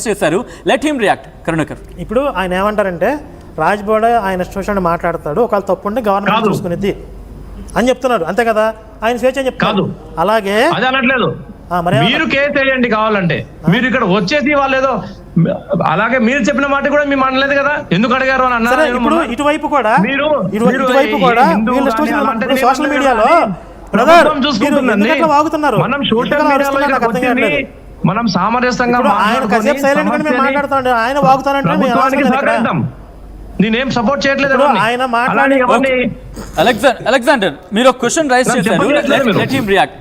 చేశారు. Let him react. Karunakar, ఇప్పుడు ఆయన ఏమంటారంటే రాజ్బోడ ఆయన స్టేషన్ మాట్లాడతాడు, ఒకవేళ తప్పుంటే గవర్నమెంట్ చూసుకునేది అని చెప్తున్నారు, అంతే కదా? ఆయన స్వేచ్ఛ అని చెప్తారు. అలాగే అది అనట్లేదు, మీరు కేసు వేయండి కావాలంటే, మీరు ఇక్కడ వచ్చేసి వాళ్ళు ఏదో అలాగే మీరు చెప్పిన మాట కూడా మేము అనలేదు కదా, ఎందుకు అడిగారు అని అన్నారు. ఇప్పుడు ఇటువైపు కూడా సోషల్ మీడియాలో వాగుతున్నారు, మనం సోషల్ మీడియాలో మనం సామరస్యంగా మాట్లాడుతాడు, ఆయన వాగుతానంటే నేనేం సపోర్ట్ చేయట్లేదు. ఆయన మాట్లాడి అలెగ్జాండర్ మీరు ఒక క్వశ్చన్ రైజ్ చేశారు, లెట్ హిమ్ రియాక్ట్.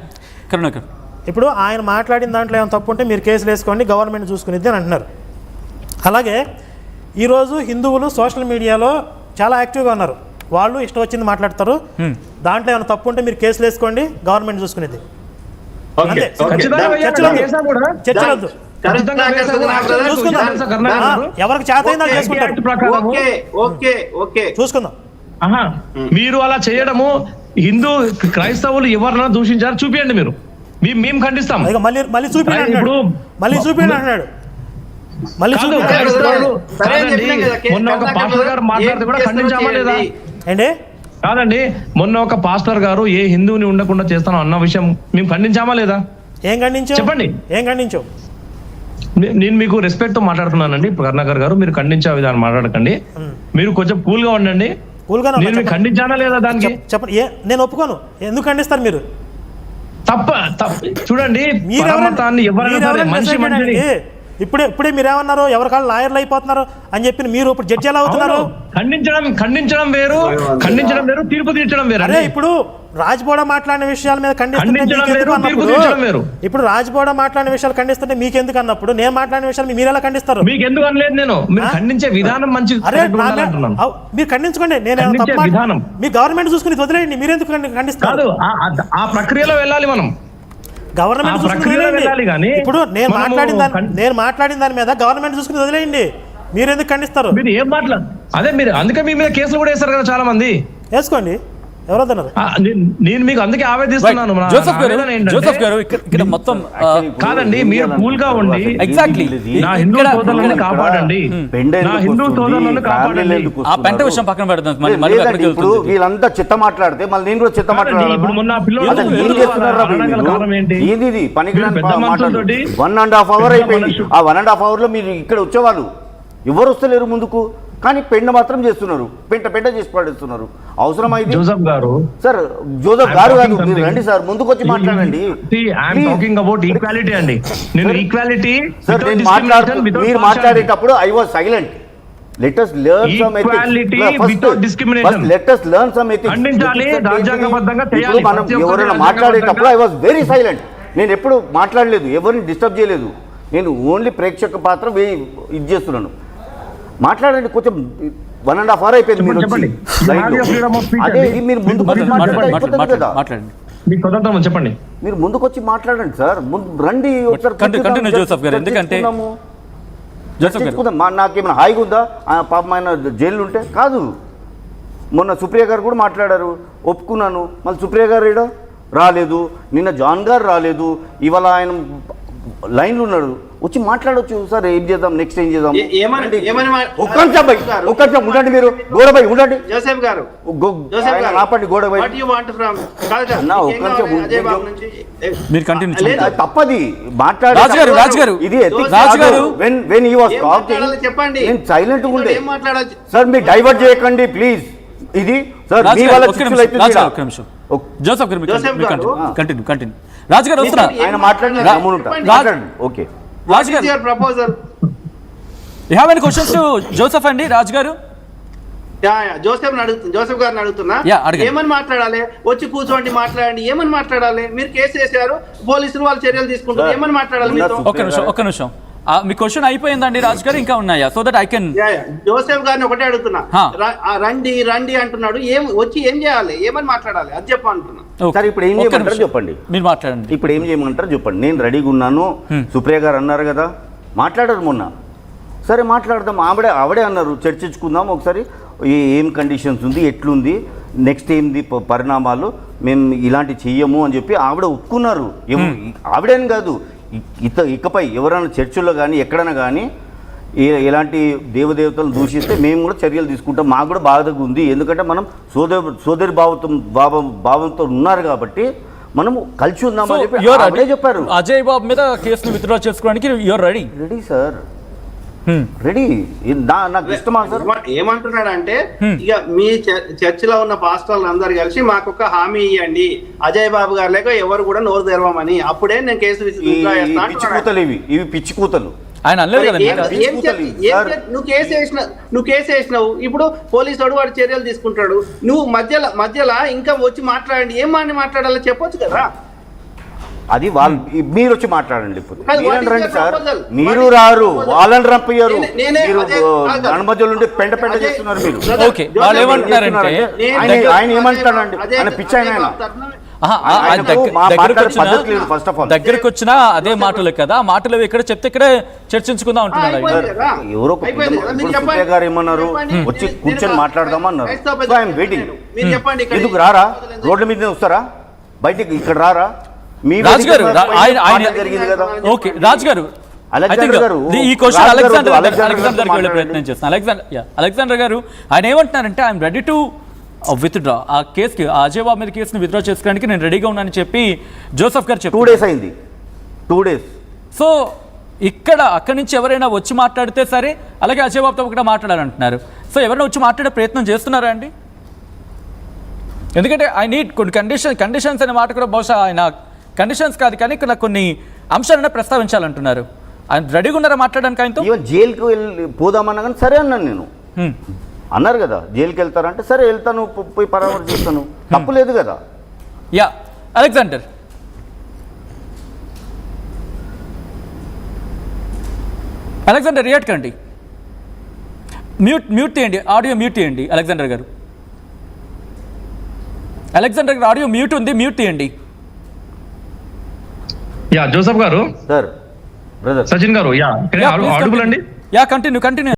కరుణాకర్, ఇప్పుడు ఆయన మాట్లాడిన దాంట్లో ఏమైనా తప్పు ఉంటే మీరు కేసులు వేసుకోండి, గవర్నమెంట్ చూసుకునేది అని అంటున్నారు. అలాగే ఈరోజు హిందువులు సోషల్ మీడియాలో చాలా యాక్టివ్గా ఉన్నారు, వాళ్ళు ఇష్టం వచ్చింది మాట్లాడతారు, దాంట్లో ఏమైనా తప్పు ఉంటే మీరు కేసులు వేసుకోండి, గవర్నమెంట్ చూసుకునేది. చర్చలొద్దు, ఎవరికి చేతైందా చేసుకుంటారు, చూసుకుందాం. మీరు అలా చేయడము, హిందూ క్రైస్తవులు ఎవరైనా దూషించారు చూపియండి, మీరు మేము ఖండిస్తాం. మళ్ళీ చూపించండి, మళ్ళీ చూపించండి అంటున్నాడు. మొన్న ఒక పాస్టర్ గారు మాట్లాడితే కూడా ఖండించామా లేదా? కాదండి, మొన్న ఒక పాస్టర్ గారు ఏ హిందువుని ఉండకుండా చేస్తాను అన్న విషయం మేము ఖండించామా లేదా? ఏం ఖండించావు చెప్పండి, ఏం ఖండించావు? నేను మీకు రెస్పెక్ట్ తో మాట్లాడుతున్నానండి కరుణాకర్ గారు, మీరు ఖండించే విధానం మాట్లాడకండి, మీరు కొంచెం కూల్ గా ఉండండి. నేను ఖండించానా లేదా దానికి చెప్పండి. నేను ఒప్పుకోను, ఎందుకు ఖండిస్తారు మీరు? తప్ప చూడండి, ఇప్పుడే మీరేమన్నారు, ఎవరికాళ్ళు లాయర్లు అయిపోతున్నారు అని చెప్పి మీరు ఇప్పుడు జడ్జి ఎలా అవుతున్నారు? ఖండించడం వేరు, తీర్పు తీర్చడం వేరు. అరే ఇప్పుడు రాజ్బోడ మాట్లాడిన విషయాల మీద ఇప్పుడు రాజ్బోడ మాట్లాడిన విషయాలు ఖండిస్తుంటే మీకెందుకు అన్నప్పుడు నేను మాట్లాడిన విషయాలు మీరు ఎలా ఖండిస్తారు? మీకు ఎందుకు అనలేదు నేను, మీరు ఖండించే విధానం మంచి. అరే మీరు ఖండించుకోండి, నేను మీ గవర్నమెంట్ చూసుకుని వదిలేయండి, మీరెందుకు ఖండిస్తారు? ఆ ప్రక్రియలో వెళ్ళాలి మనం, గవర్నమెంట్ చూసుకుని. ఇప్పుడు నేను మాట్లాడిన దాని మీద గవర్నమెంట్ చూసుకుని వదిలేయండి, మీరెందుకు ఖండిస్తారు? మీరు ఏం అదే మీరు అందుకే మీ మీద కేసులు కూడా వేస్తారు కదా చాలా మంది, వేసుకోండి, ఎవరొద్దన్నారు. నేను మీకు అందుకే ఆవేదిస్తున్నాను. మొత్తం కాదండి, మీరు కూల్ గా ఉండి నా హిందూ సోదరులను కాపాడండి, నా హిందూ సోదరులను కాపాడండి. ఆ పెంట విషయం పక్కన పెడతాం. ఇప్పుడు వీళ్ళంతా చిత్త మాట్లాడితే మళ్ళీ నేను కూడా చిత్త మాట్లాడాలి. ఇప్పుడు మొన్న పిల్లలు 1.5 hour అయిపోయింది, ఆ 1.5 hour లో మీరు ఇక్కడ వచ్చేవాళ్ళు ఎవరు వస్తలేరు ముందుకు, కానీ పెండ మాత్రం చేస్తున్నారు, పెంట చేసి పడేస్తున్నారు. అవసరం అయితే జోసెఫ్ గారు, సార్ జోసెఫ్ గారు కాదు, మీరు రండి సార్, ముందుకు వచ్చి మాట్లాడండి. మీరు మాట్లాడేటప్పుడు I was silent. Let us learn some ethics. Let us learn some ethics. మనం ఎవరైనా మాట్లాడేటప్పుడు ఐ వాజ్ వెరీ సైలెంట్. నేను ఎప్పుడు మాట్లాడలేదు, ఎవరిని డిస్టర్బ్ చేయలేదు, నేను ఓన్లీ ప్రేక్షక పాత్ర ఇది చేస్తున్నాను. మాట్లాడండి, కొంచెం 1.5 hour అయిపోయింది, మీరు అదే మీరు ముందుకు చెప్పండి, మీరు ముందుకు వచ్చి మాట్లాడండి సార్, రండి నాకేమైనా హాయిగా ఉందా? పాపం ఆయన జైలు ఉంటే కాదు. మొన్న సుప్రియ గారు కూడా మాట్లాడారు, ఒప్పుకున్నాను. మళ్ళీ సుప్రియ గారు రాలేదు, నిన్న జాన్ గారు రాలేదు, ఇవాళ ఆయన లైన్లో ఉన్నాడు, వచ్చి మాట్లాడొచ్చు సార్. ఏం చేద్దాం, నెక్స్ట్ ఏం చేద్దాం? ఒక్క నిమిషం ఉండండి, మీరు గోడపై ఉండండి. జోసెఫ్ గారు ఆపండి, గోడపై తప్పది మాట్లాడారు. ఇది చెప్పండి, నేను సైలెంట్ ఉండే సార్, మీరు డైవర్ట్ చేయకండి ప్లీజ్. ఇది సార్ మీ వల్ల రాజు గారు వస్తున్నారు, ఆయన మాట్లాడండి. Okay, you have any questions to Joseph అండి? రాజు గారు జోసెఫ్ గారిని అడుగుతున్నా, ఏమని మాట్లాడాలి? వచ్చి కూర్చోండి, మాట్లాడండి, ఏమని మాట్లాడాలి? మీరు కేసు వేసారు, పోలీసులు వాళ్ళు చర్యలు తీసుకుంటారు, ఏమని మాట్లాడాలి? ఒక్క నిమిషం, మీ క్వశ్చన్ అయిపోయిందండి రాజు గారు, ఇంకా ఉన్నాయా? So that I can. Joseph గారిని ఒకటే అడుగుతున్నా, రండి అంటున్నాడు, వచ్చి ఏం చేయాలి, ఏమని మాట్లాడాలి అది చెప్పంటున్నా. సరే, ఇప్పుడు ఏం చేయమంటారు చెప్పండి, మీరు మాట్లాడండి. ఇప్పుడు ఏం చేయమంటారు చెప్పండి, నేను రెడీగా ఉన్నాను. సుప్రియ గారు అన్నారు కదా, మాట్లాడారు మొన్న, సరే మాట్లాడదాం. ఆవిడే అన్నారు చర్చించుకుందాం ఒకసారి, ఏం కండిషన్స్ ఉంది, ఎట్లుంది. నెక్స్ట్ ఏంది పరిణామాలు, మేము ఇలాంటి చెయ్యము అని చెప్పి ఆవిడ ఒప్పుకున్నారు. ఆవిడేం కాదు, ఇకపై ఎవరైనా చర్చిల్లో కానీ ఎక్కడైనా కానీ ఎలాంటి దేవదేవతలు దూషిస్తే మేము కూడా చర్యలు తీసుకుంటాం. మాకు కూడా బాధగా ఉంది, ఎందుకంటే మనం సోదరి భావంతో ఉన్నారు కాబట్టి మనము కలిసి ఉందామని చెప్పి ఆవిడే చెప్పారు. అజయ్ బాబు మీద కేసును విత్డ్రా చేసుకోవడానికి you are ready? Ready sir, ready. నాకు ఇష్టమా సార్? ఏమంటున్నాడంటే ఇక మీ చర్చిలో ఉన్న పాస్టర్లు అందరు కలిసి మాకు ఒక హామీ ఇవ్వండి, అజయ్ బాబు గారు లేక ఎవరు కూడా నోరు తెరవమని, అప్పుడే నేను కేసు పిచ్చి కూతలు ఇవి పిచ్చి కూతలు. ఆయన నువ్వు కేసు వేసినావు, ఇప్పుడు పోలీసు వాడు చర్యలు తీసుకుంటాడు, నువ్వు మధ్యలో ఇంకా వచ్చి మాట్లాడండి, ఏం మాట్లాడాలో చెప్పొచ్చు కదా. అది వాళ్ళు మీరు వచ్చి మాట్లాడండి. రండి సార్, మీరు రారు, వాళ్ళని రంపయ్యారు, మీరు గణమధ్యలో ఉండి పెంట చేస్తున్నారు మీరు. ఆయన ఏమంటాడండి, ఆయన పిచ్చి ఆయన దగ్గరికి వచ్చినా అదే మాటలు కదా, మాటలు ఇక్కడ చెప్తే ఇక్కడే చర్చించుకుందాం అంటున్నాడు. ఎవరో గారు ఏమన్నారు, వచ్చి కూర్చొని మాట్లాడదామన్నారు. వెయిటింగ్. ఎందుకు రారా, రోడ్ల మీద వస్తారా, బయటికి ఇక్కడ రారా? రాజ్ గారు ఓకే, రాజ్ గారు ఈ క్వశ్చన్ అలెగ్జాండర్ వెళ్ళే ప్రయత్నం చేస్తాను. అలెగ్జాండర్ గారు ఆయన ఏమంటున్నారంటే ఐఎమ్ రెడీ టు విత్డ్రా ఆ కేసుకి, ఆ అజయ్ బాబు మీద కేసుని విత్డ్రా చేసుకోవడానికి నేను రెడీగా ఉన్నానని చెప్పి జోసెఫ్ గారు చెప్పారు. 2 days అయింది, 2 days. సో అక్కడి నుంచి ఎవరైనా వచ్చి మాట్లాడితే సరే, అలాగే అజయ్ బాబుతో కూడా మాట్లాడాలంటున్నారు. సో ఎవరైనా వచ్చి మాట్లాడే ప్రయత్నం చేస్తున్నారా అండి? ఎందుకంటే ఐ నీడ్ కొన్ని కండిషన్స్ అనే మాట కూడా బహుశా ఆయన కండిషన్స్ కాదు కానీ ఇక్కడ కొన్ని అంశాలనే ప్రస్తావించాలంటున్నారు. ఆయన రెడీగా ఉన్నారా మాట్లాడడానికి? ఆయనతో జైలుకి పోదామన్నా కానీ సరే అన్నాను నేను. అన్నారు కదా జైలుకి వెళ్తారంటే సరే వెళ్తాను, పోయి పరామర్శిస్తాను, తప్పు లేదు కదా. యా అలెగ్జాండర్ రియాక్ట్ కండి, మ్యూట్ తీయండి, ఆడియో మ్యూట్ తీయండి. అలెగ్జాండర్ గారు ఆడియో మ్యూట్ ఉంది, మ్యూట్ తీయండి. జోసెఫ్ గారు, సార్, సచిన్ గారు, కంటిన్యూ